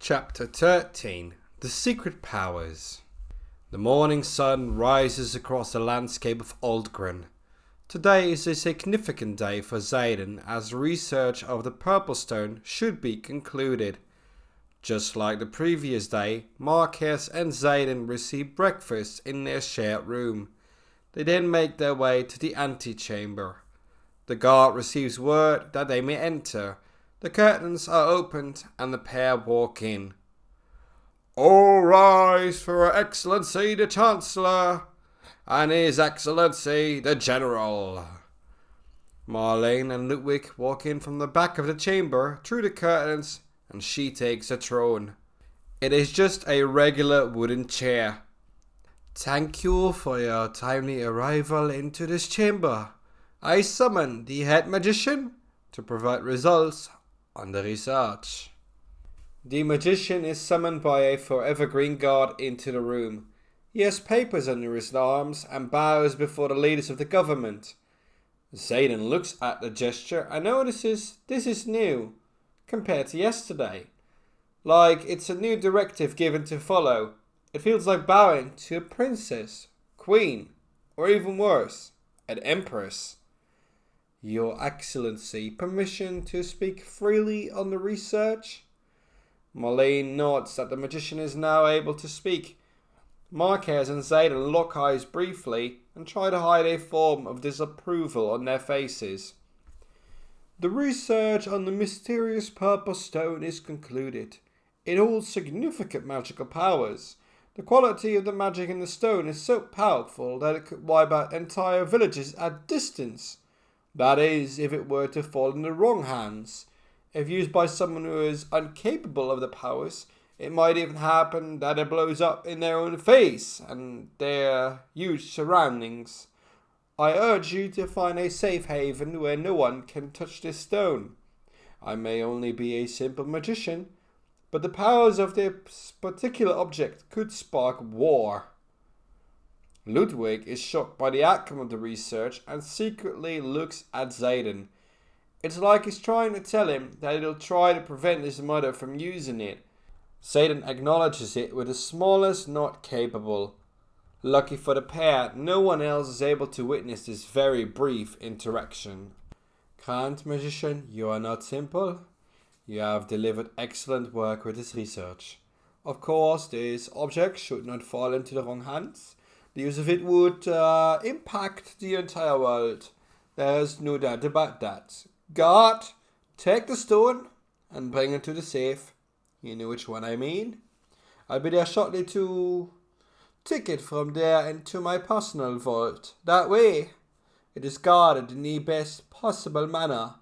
Chapter 13. The Secret Powers. The morning sun rises across the landscape of Aldgren. Today is a significant day for Zayden, as research of the Purple Stone should be concluded. Just like the previous day, Marquez and Zayden receive breakfast in their shared room. They then make their way to the antechamber. The guard receives word that they may enter. The curtains are opened and the pair walk in. "All rise for Her Excellency the Chancellor and His Excellency the General." Marlene and Ludwig walk in from the back of the chamber through the curtains, and she takes a throne. It is just a regular wooden chair. "Thank you for your timely arrival into this chamber. I summon the head magician to provide results on the research." The magician is summoned by a forever green guard into the room. He has papers under his arms and bows before the leaders of the government. Zayden looks at the gesture and notices this is new compared to yesterday. Like it's a new directive given to follow. It feels like bowing to a princess, queen, or even worse, an empress. "Your Excellency, permission to speak freely on the research?" Marlene nods that the magician is now able to speak. Marquez and Zayden lock eyes briefly and try to hide a form of disapproval on their faces. "The research on the mysterious Purple Stone is concluded. It holds significant magical powers. The quality of the magic in the stone is so powerful that it could wipe out entire villages at distance. That is, if it were to fall in the wrong hands. If used by someone who is incapable of the powers, it might even happen that it blows up in their own face and their huge surroundings. I urge you to find a safe haven where no one can touch this stone. I may only be a simple magician, but the powers of this particular object could spark war." Ludwig is shocked by the outcome of the research and secretly looks at Zayden. It's like he's trying to tell him that he'll try to prevent his mother from using it. Zayden acknowledges it with the smallest nod capable. Lucky for the pair, no one else is able to witness this very brief interaction. "Grand Magician, you are not simple. You have delivered excellent work with this research. Of course, this object should not fall into the wrong hands. The use of it would impact the entire world. There's no doubt about that. Guard, take the stone and bring it to the safe. You know which one I mean. I'll be there shortly to take it from there into my personal vault. That way, it is guarded in the best possible manner."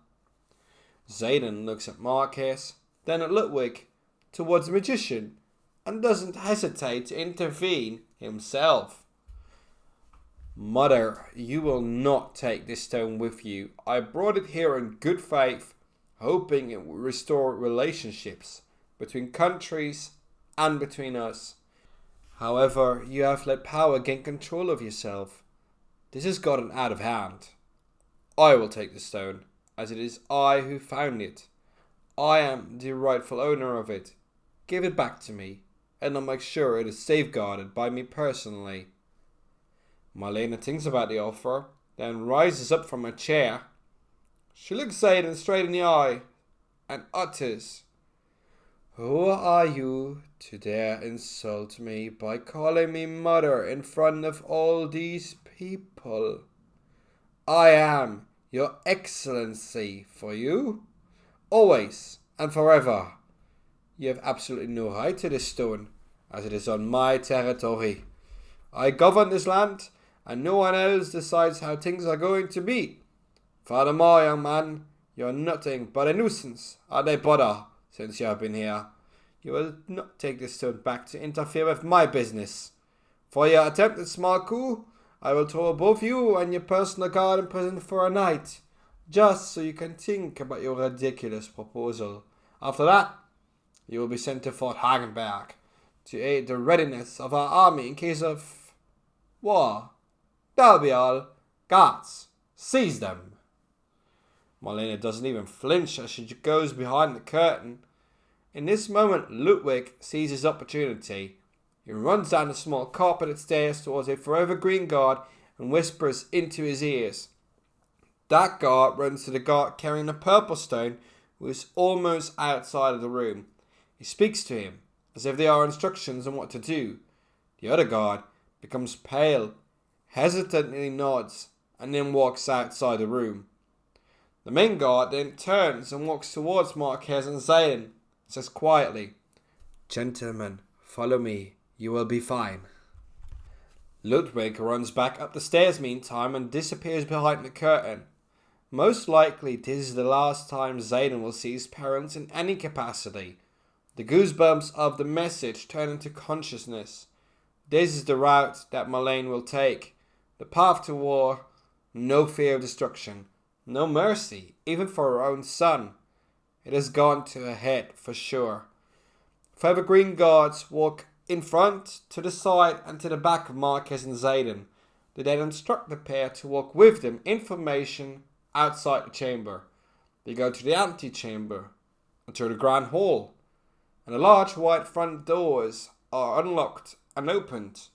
Zayden looks at Marquez, then at Ludwig, towards the magician, and doesn't hesitate to intervene himself. "Mother, you will not take this stone with you. I brought it here in good faith, hoping it will restore relationships between countries and between us. However, you have let power gain control of yourself. This has gotten out of hand. I will take the stone, as it is I who found it. I am the rightful owner of it. Give it back to me, and I'll make sure it is safeguarded by me personally." Marlene thinks about the offer, then rises up from her chair. She looks Zayden straight in the eye and utters, "Who are you to dare insult me by calling me mother in front of all these people? I am your Excellency for you, always and forever. You have absolutely no right to this stone, as it is on my territory. I govern this land, and no one else decides how things are going to be. Furthermore, young man, you're nothing but a nuisance and a bother since you have been here. You will not take this stone back to interfere with my business. For your attempted small coup, I will throw both you and your personal guard in prison for a night, just so you can think about your ridiculous proposal. After that, you will be sent to Fort Hagenberg to aid the readiness of our army in case of war. That'll be all. Guards, seize them." Marlene doesn't even flinch as she goes behind the curtain. In this moment, Ludwig sees his opportunity. He runs down the small carpeted stairs towards a forever green guard and whispers into his ears. That guard runs to the guard carrying a purple stone who is almost outside of the room. He speaks to him as if they are instructions on what to do. The other guard becomes pale, hesitantly nods, and then walks outside the room. The main guard then turns and walks towards Marquez and Zayden and says quietly, "Gentlemen, follow me. You will be fine." Ludwig runs back up the stairs meantime and disappears behind the curtain. Most likely this is the last time Zayden will see his parents in any capacity. The goosebumps of the message turn into consciousness. This is the route that Marlene will take. The path to war, no fear of destruction, no mercy, even for her own son. It has gone to her head for sure. Forever green guards walk in front, to the side and to the back of Marquez and Zayden. They then instruct the pair to walk with them in formation outside the chamber. They go to the antechamber and to the grand hall, and the large white front doors are unlocked and opened.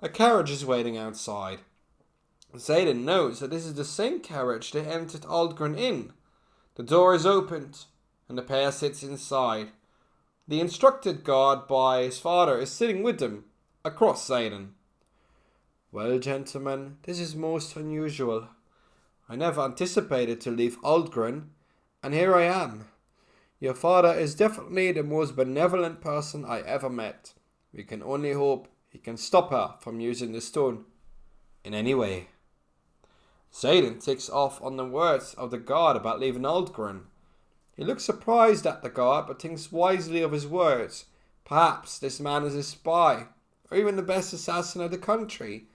A carriage is waiting outside. Zayden knows that this is the same carriage they entered Aldgren in. The door is opened and the pair sits inside. The instructed guard by his father is sitting with them, across Zayden. "Well, gentlemen, this is most unusual. I never anticipated to leave Aldgren, and here I am. Your father is definitely the most benevolent person I ever met. We can only hope he can stop her from using the stone in any way." Zayden takes off on the words of the guard about leaving Aldgren. He looks surprised at the guard, but thinks wisely of his words. Perhaps this man is a spy, or even the best assassin of the country.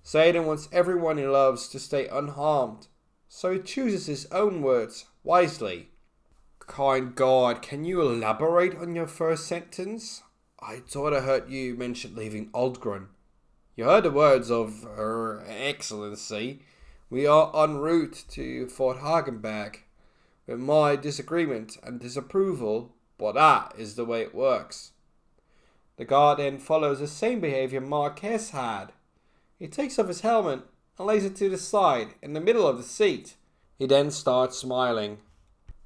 Zayden wants everyone he loves to stay unharmed, so he chooses his own words wisely. "Kind guard, can you elaborate on your first sentence? I thought I heard you mention leaving Aldgren." "You heard the words of Her Excellency. We are en route to Fort Hagenberg. With my disagreement and disapproval, but that is the way it works." The guard then follows the same behavior Marquez had. He takes off his helmet and lays it to the side, in the middle of the seat. He then starts smiling.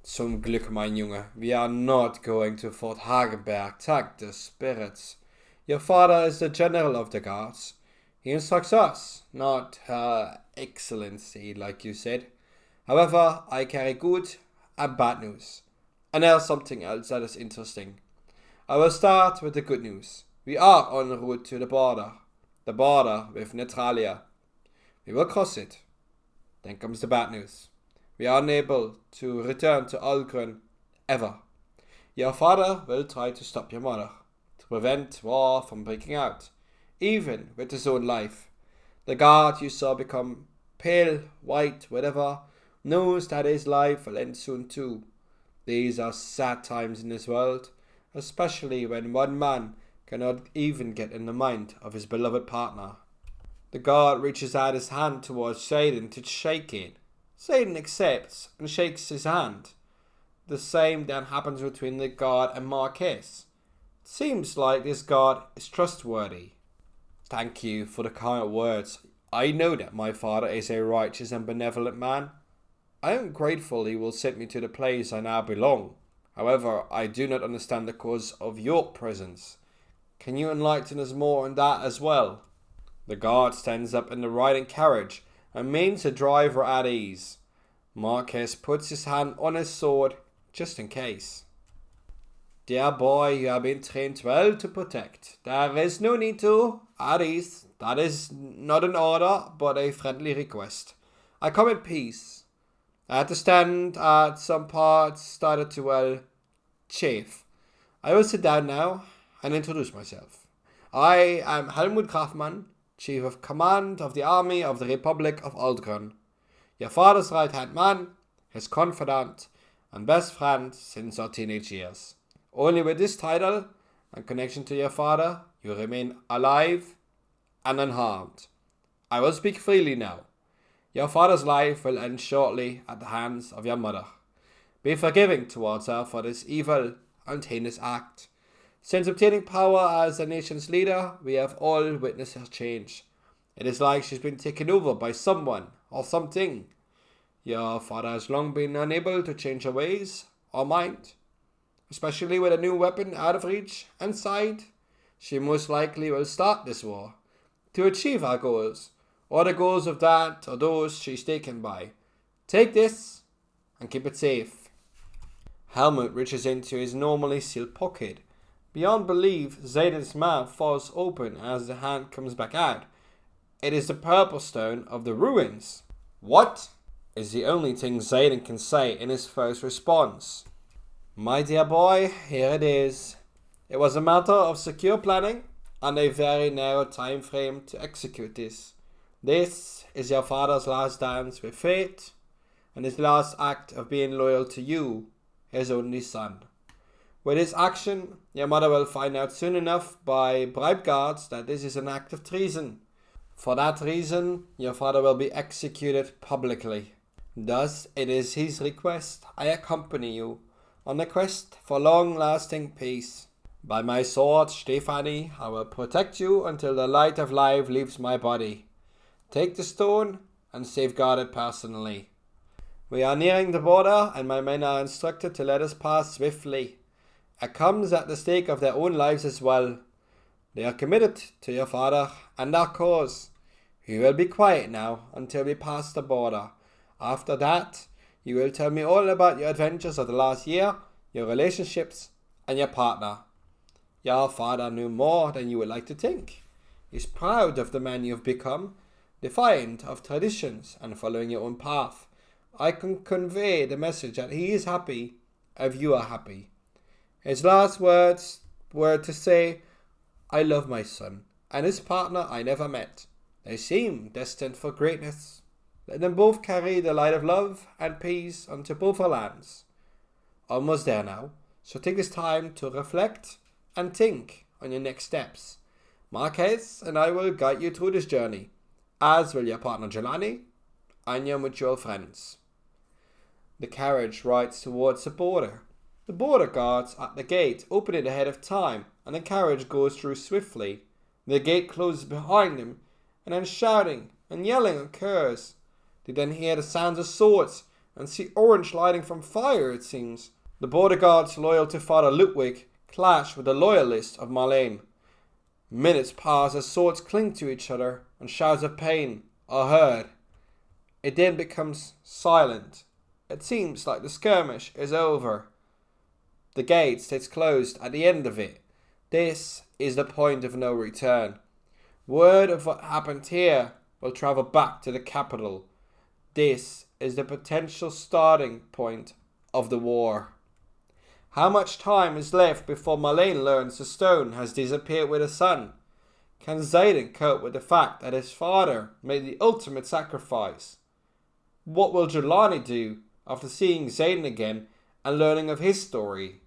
"Zum Glück, mein Junge, we are not going to Fort Hagenberg, thank the spirits. Your father is the general of the guards. He instructs us, not Her Excellency, like you said. However, I carry good and bad news. And there's something else that is interesting. I will start with the good news. We are en route to the border with Neutralia. We will cross it. Then comes the bad news. We are unable to return to Aldgren ever. Your father will try to stop your mother, to prevent war from breaking out, even with his own life. The guard you saw become pale, white, whatever, knows that his life will end soon too. These are sad times in this world, especially when one man cannot even get in the mind of his beloved partner." The guard reaches out his hand towards Zayden to shake it. Zayden accepts and shakes his hand. The same then happens between the guard and Marquez. It seems like this guard is trustworthy. "Thank you for the kind words. I know that my father is a righteous and benevolent man. I am grateful he will send me to the place I now belong. However, I do not understand the cause of your presence. Can you enlighten us more on that as well?" The guard stands up in the riding carriage and means the driver at ease. Marquez puts his hand on his sword, just in case. "Dear boy, you have been trained well to protect. There is no need to. At ease. That is not an order, but a friendly request. I come in peace. I had to stand at some parts started to, chafe. I will sit down now and introduce myself. I am Helmut Grafmann, Chief of Command of the Army of the Republic of Aldgren. Your father's right-hand man, his confidant, and best friend since our teenage years. Only with this title and connection to your father, you remain alive and unharmed. I will speak freely now. Your father's life will end shortly at the hands of your mother. Be forgiving towards her for this evil and heinous act. Since obtaining power as a nation's leader, we have all witnessed her change. It is like she's been taken over by someone or something. Your father has long been unable to change her ways or mind, especially with a new weapon out of reach and sight. She most likely will start this war to achieve her goals, or the goals of that or those she's taken by. Take this and keep it safe. Helmut reaches into his normally sealed pocket. Beyond belief, Zayden's mouth falls open as the hand comes back out. It is the purple stone of the ruins. What? Is the only thing Zayden can say in his first response. My dear boy, here it is. It was a matter of secure planning and a very narrow time frame to execute this. This is your father's last dance with fate and his last act of being loyal to you, his only son. With this action, your mother will find out soon enough by bribe guards that this is an act of treason. For that reason, your father will be executed publicly. Thus, it is his request I accompany you on the quest for long-lasting peace. By my sword, Stephanie, I will protect you until the light of life leaves my body. Take the stone and safeguard it personally. We are nearing the border and my men are instructed to let us pass swiftly. It comes at the stake of their own lives as well. They are committed to your father and our cause. You will be quiet now until we pass the border. After that, you will tell me all about your adventures of the last year, your relationships, and your partner. Your father knew more than you would like to think. He's proud of the man you've become, defiant of traditions and following your own path. I can convey the message that he is happy if you are happy. His last words were to say, I love my son and his partner I never met. They seem destined for greatness. Let them both carry the light of love and peace unto both our lands. Almost there now, so take this time to reflect and think on your next steps. Marquez and I will guide you through this journey, as will your partner Jelani and your mutual friends. The carriage rides towards the border. The border guards at the gate open it ahead of time, and the carriage goes through swiftly. The gate closes behind them, and then shouting and yelling occurs. They then hear the sounds of swords and see orange lighting from fire, it seems. The border guards loyal to Father Ludwig clash with the loyalists of Marlene. Minutes pass as swords cling to each other and shouts of pain are heard. It then becomes silent. It seems like the skirmish is over. The gate stays closed at the end of it. This is the point of no return. Word of what happened here will travel back to the capital. This is the potential starting point of the war. How much time is left before Marlene learns the stone has disappeared with her son? Can Zayden cope with the fact that his father made the ultimate sacrifice? What will Jelani do after seeing Zayden again and learning of his story?